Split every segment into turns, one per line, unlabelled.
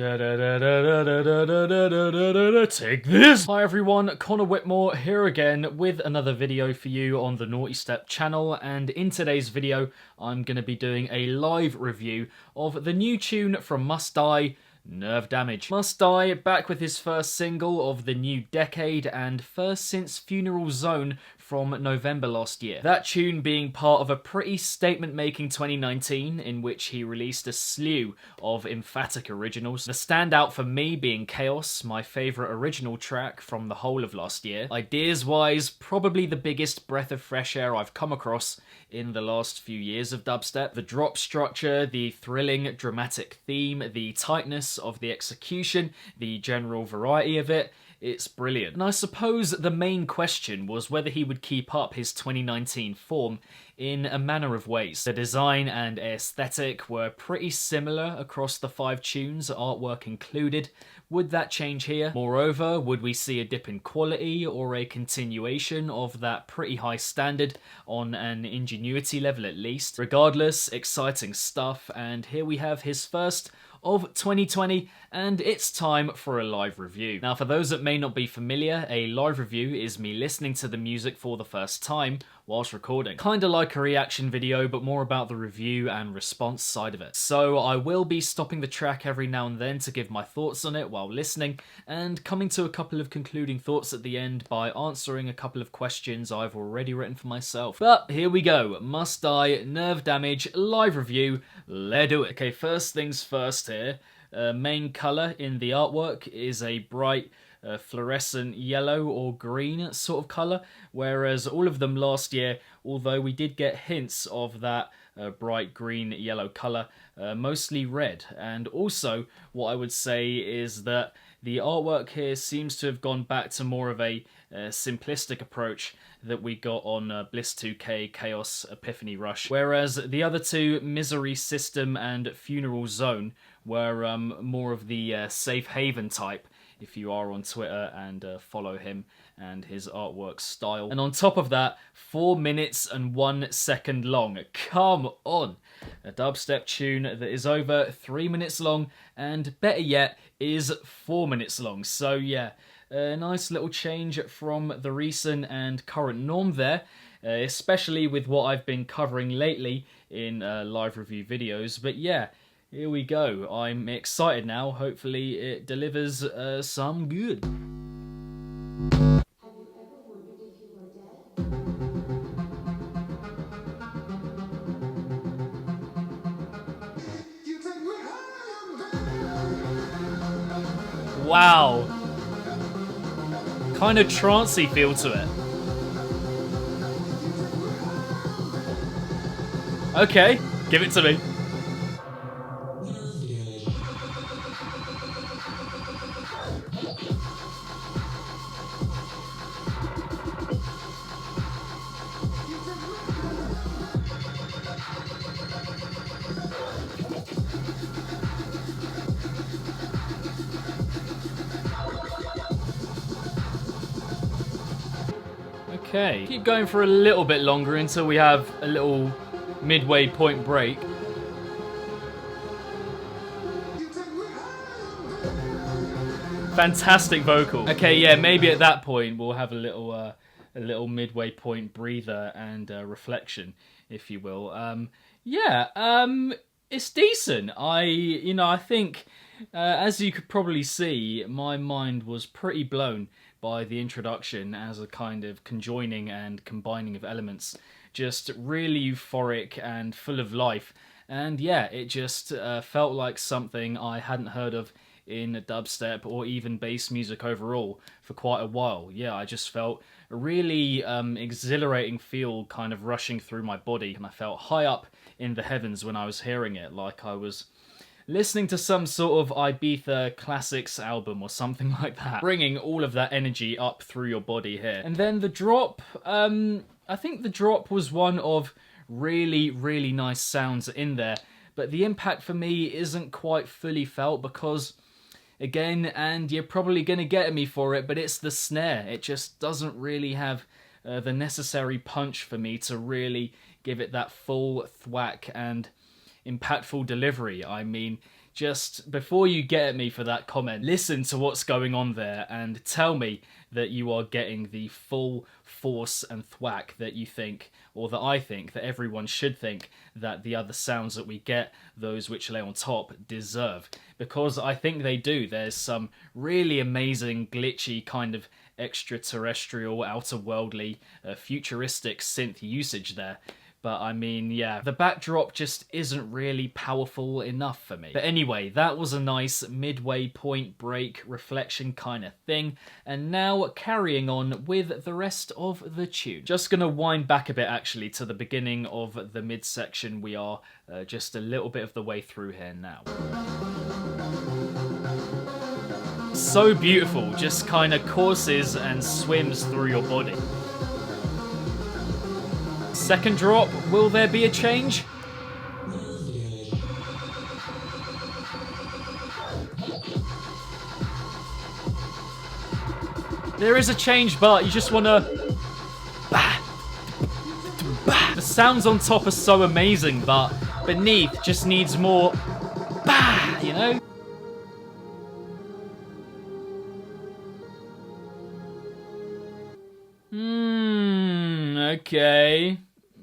Take this! Hi everyone, Connor Whitmore here again with another video for you on the Nawtystep channel, and in today's video I'm going to be doing a live review of the new tune from Must Die, Nerve Damage. Must Die back with his first single of the new decade and first since Funeral Zone from November last year. That tune being part of a pretty statement-making 2019 in which he released a slew of emphatic originals. The standout for me being Chaos, my favourite original track from the whole of last year. Ideas-wise, probably the biggest breath of fresh air I've come across in the last few years of dubstep. The drop structure, the thrilling, dramatic theme, the tightness of the execution, the general variety of it, it's brilliant. And I suppose the main question was whether he would keep up his 2019 form in a manner of ways. The design and aesthetic were pretty similar across the 5 tunes, artwork included. Would that change here? Moreover, would we see a dip in quality or a continuation of that pretty high standard on an ingenuity level at least? Regardless, exciting stuff, and here we have his first of 2020, and it's time for a live review. Now, for those that may not be familiar, a live review is me listening to the music for the first time whilst recording. Kinda like a reaction video, but more about the review and response side of it. So I will be stopping the track every now and then to give my thoughts on it while listening, and coming to a couple of concluding thoughts at the end by answering a couple of questions I've already written for myself. But here we go, Must Die, Nerve Damage, live review, let's do it. Okay, first things first here. Main colour in the artwork is a bright fluorescent yellow or green sort of colour, whereas all of them last year, although we did get hints of that bright green yellow colour, mostly red. And also what I would say is that the artwork here seems to have gone back to more of a simplistic approach that we got on Bliss 2K, Chaos, Epiphany Rush, whereas the other two, Misery System and Funeral Zone, were more of the safe haven type, if you are on Twitter and follow him and his artwork style. And on top of that, 4 minutes and 1 second long. Come on! A dubstep tune that is over 3 minutes long, and better yet, is 4 minutes long. So yeah, a nice little change from the recent and current norm there, especially with what I've been covering lately in live review videos. But yeah, here we go. I'm excited now. Hopefully it delivers some good.
Have you ever wondered if you were dead?
Wow. Kind of trancey feel to it. Okay, give it to me. Okay, keep going for a little bit longer until we have a little midway point break. Fantastic vocal. Okay, yeah, maybe at that point we'll have a little midway point breather and reflection, if you will. It's decent. I think, as you could probably see, my mind was pretty blown by the introduction as a kind of conjoining and combining of elements. Just really euphoric and full of life. And yeah, it just felt like something I hadn't heard of in dubstep or even bass music overall for quite a while. Yeah, I just felt a really exhilarating feel kind of rushing through my body, and I felt high up in the heavens when I was hearing it, like I was listening to some sort of Ibiza Classics album or something like that, bringing all of that energy up through your body here. And then the drop, I think the drop was one of really, really nice sounds in there, but the impact for me isn't quite fully felt because, again, and you're probably going to get at me for it, but it's the snare. It just doesn't really have the necessary punch for me to really give it that full thwack and impactful delivery. I mean, just before you get at me for that comment, listen to what's going on there and tell me that you are getting the full force and thwack that you think, or that I think, that everyone should think that the other sounds that we get, those which lay on top, deserve. Because I think they do. There's some really amazing, glitchy, kind of extraterrestrial, outer-worldly, futuristic synth usage there. But I mean, yeah, the backdrop just isn't really powerful enough for me. But anyway, that was a nice midway point break reflection kind of thing. And now carrying on with the rest of the tune. Just gonna wind back a bit actually to the beginning of the midsection. We are just a little bit of the way through here now. So beautiful, just kind of courses and swims through your body. Second drop, will there be a change? There is a change, but you just want to... The sounds on top are so amazing, but beneath just needs more... You know? Okay.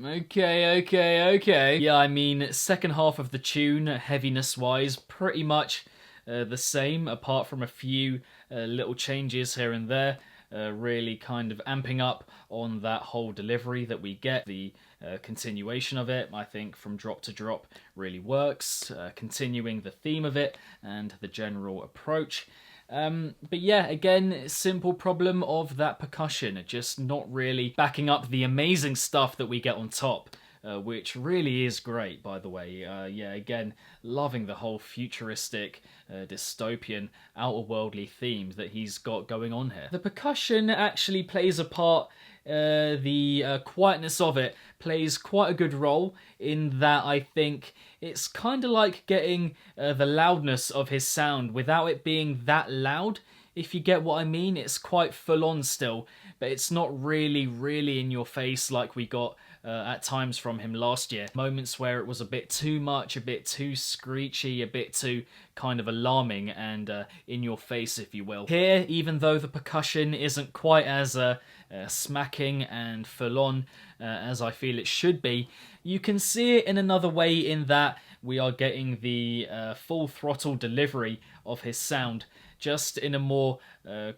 Okay. Yeah, I mean, second half of the tune, heaviness-wise, pretty much the same, apart from a few little changes here and there, really kind of amping up on that whole delivery that we get. The continuation of it, I think, from drop to drop really works, continuing the theme of it and the general approach. But yeah, again, simple problem of that percussion, just not really backing up the amazing stuff that we get on top, which really is great, by the way. Yeah, again, loving the whole futuristic, dystopian, outer-worldly theme that he's got going on here. The percussion actually plays a part. The quietness of it plays quite a good role in that I think it's kind of like getting the loudness of his sound without it being that loud, if you get what I mean. It's quite full on still, but it's not really in your face like we got at times from him last year. Moments where it was a bit too much, a bit too screechy, a bit too kind of alarming and in your face, if you will. Here, even though the percussion isn't quite as smacking and full on as I feel it should be, you can see it in another way in that we are getting the full throttle delivery of his sound, just in a more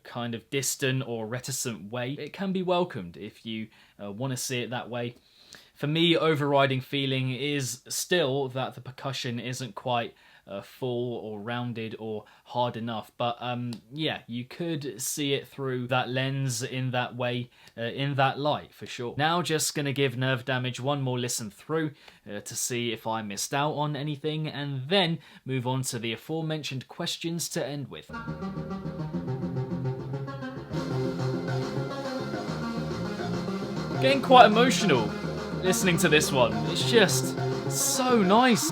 kind of distant or reticent way. It can be welcomed if you want to see it that way. For me, overriding feeling is still that the percussion isn't quite full or rounded or hard enough, but yeah, you could see it through that lens in that way, in that light for sure. Now just gonna give Nerve Damage one more listen through to see if I missed out on anything, and then move on to the aforementioned questions to end with. Getting quite emotional listening to this one. It's just so nice.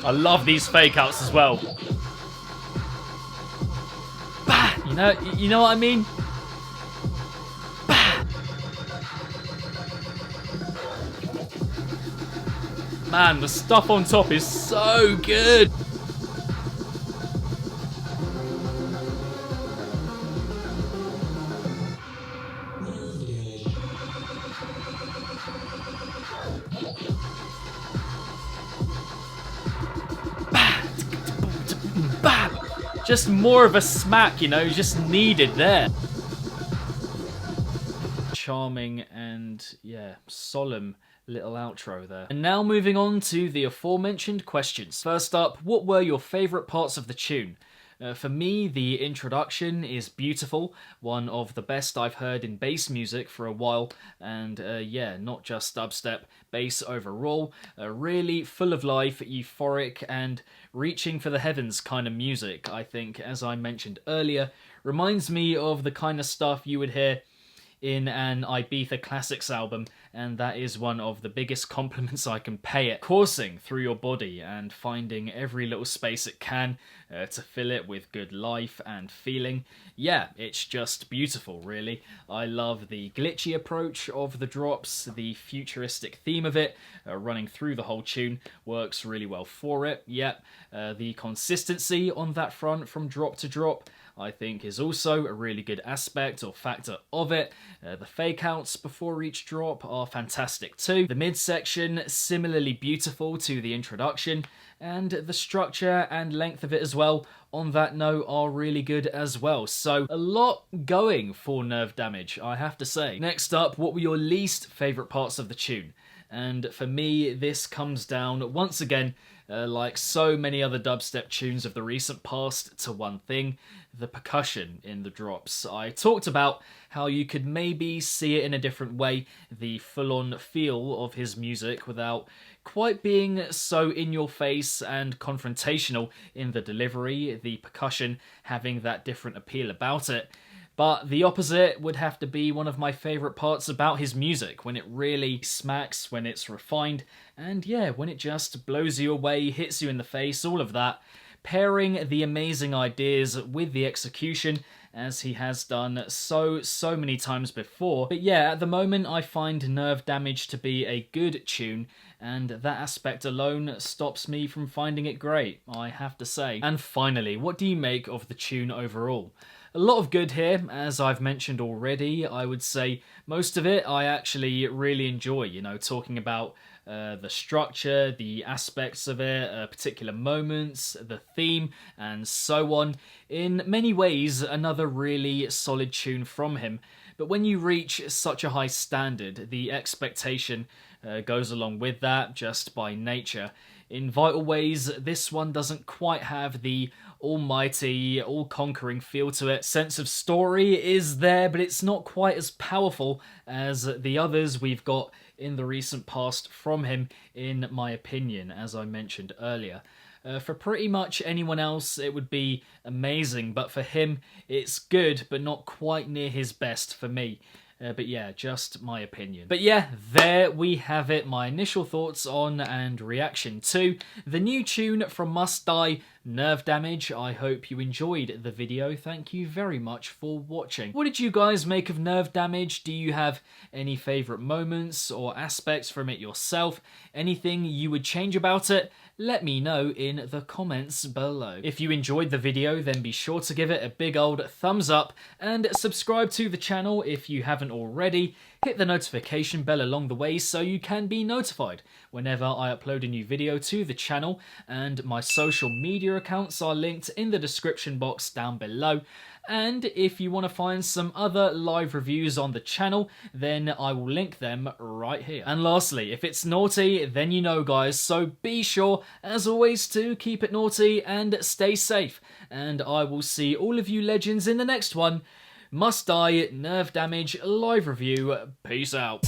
I love these fake outs as well. Bah! You know what I mean? Bah! Man, the stuff on top is so good. Just more of a smack, you know, just needed there. Charming and, yeah, solemn little outro there. And now moving on to the aforementioned questions. First up, what were your favourite parts of the tune? For me, the introduction is beautiful, one of the best I've heard in bass music for a while, and yeah, not just dubstep, bass overall, really full of life, euphoric, and reaching for the heavens kind of music, I think, as I mentioned earlier, reminds me of the kind of stuff you would hear in an Ibiza Classics album, and that is one of the biggest compliments I can pay it. Coursing through your body and finding every little space it can to fill it with good life and feeling. Yeah, it's just beautiful, really. I love the glitchy approach of the drops, the futuristic theme of it, running through the whole tune works really well for it. Yep, the consistency on that front from drop to drop I think is also a really good aspect or factor of it. The fake outs before each drop are fantastic too. The midsection similarly beautiful to the introduction, and the structure and length of it as well on that note are really good as well. So a lot going for Nerve Damage, I have to say. Next up, what were your least favourite parts of the tune? And for me, this comes down once again, like so many other dubstep tunes of the recent past, to one thing: the percussion in the drops. I talked about how you could maybe see it in a different way, the full-on feel of his music, without quite being so in your face and confrontational in the delivery, the percussion having that different appeal about it. But the opposite would have to be one of my favourite parts about his music, when it really smacks, when it's refined, and yeah, when it just blows you away, hits you in the face, all of that. Pairing the amazing ideas with the execution, as he has done so many times before. But yeah, at the moment I find Nerve Damage to be a good tune, and that aspect alone stops me from finding it great, I have to say. And finally, what do you make of the tune overall? A lot of good here, as I've mentioned already. I would say most of it I actually really enjoy, you know, talking about the structure, the aspects of it, particular moments, the theme, and so on. In many ways, another really solid tune from him. But when you reach such a high standard, the expectation goes along with that, just by nature. In vital ways, this one doesn't quite have the almighty, all-conquering feel to it. Sense of story is there, but it's not quite as powerful as the others we've got in the recent past from him, in my opinion, as I mentioned earlier. For pretty much anyone else, it would be amazing, but for him, it's good, but not quite near his best for me. But yeah, just my opinion. But yeah, there we have it. My initial thoughts on and reaction to the new tune from Must Die, Nerve Damage. I hope you enjoyed the video. Thank you very much for watching. What did you guys make of Nerve Damage? Do you have any favourite moments or aspects from it yourself? Anything you would change about it? Let me know in the comments below. If you enjoyed the video, then be sure to give it a big old thumbs up and subscribe to the channel if you haven't already. Hit the notification bell along the way so you can be notified whenever I upload a new video to the channel, and my social media accounts are linked in the description box down below. And if you want to find some other live reviews on the channel, then I will link them right here. And lastly, if it's naughty, then you know guys, so be sure, as always, to keep it naughty and stay safe. And I will see all of you legends in the next one. Must Die, Nerve Damage live review. Peace out.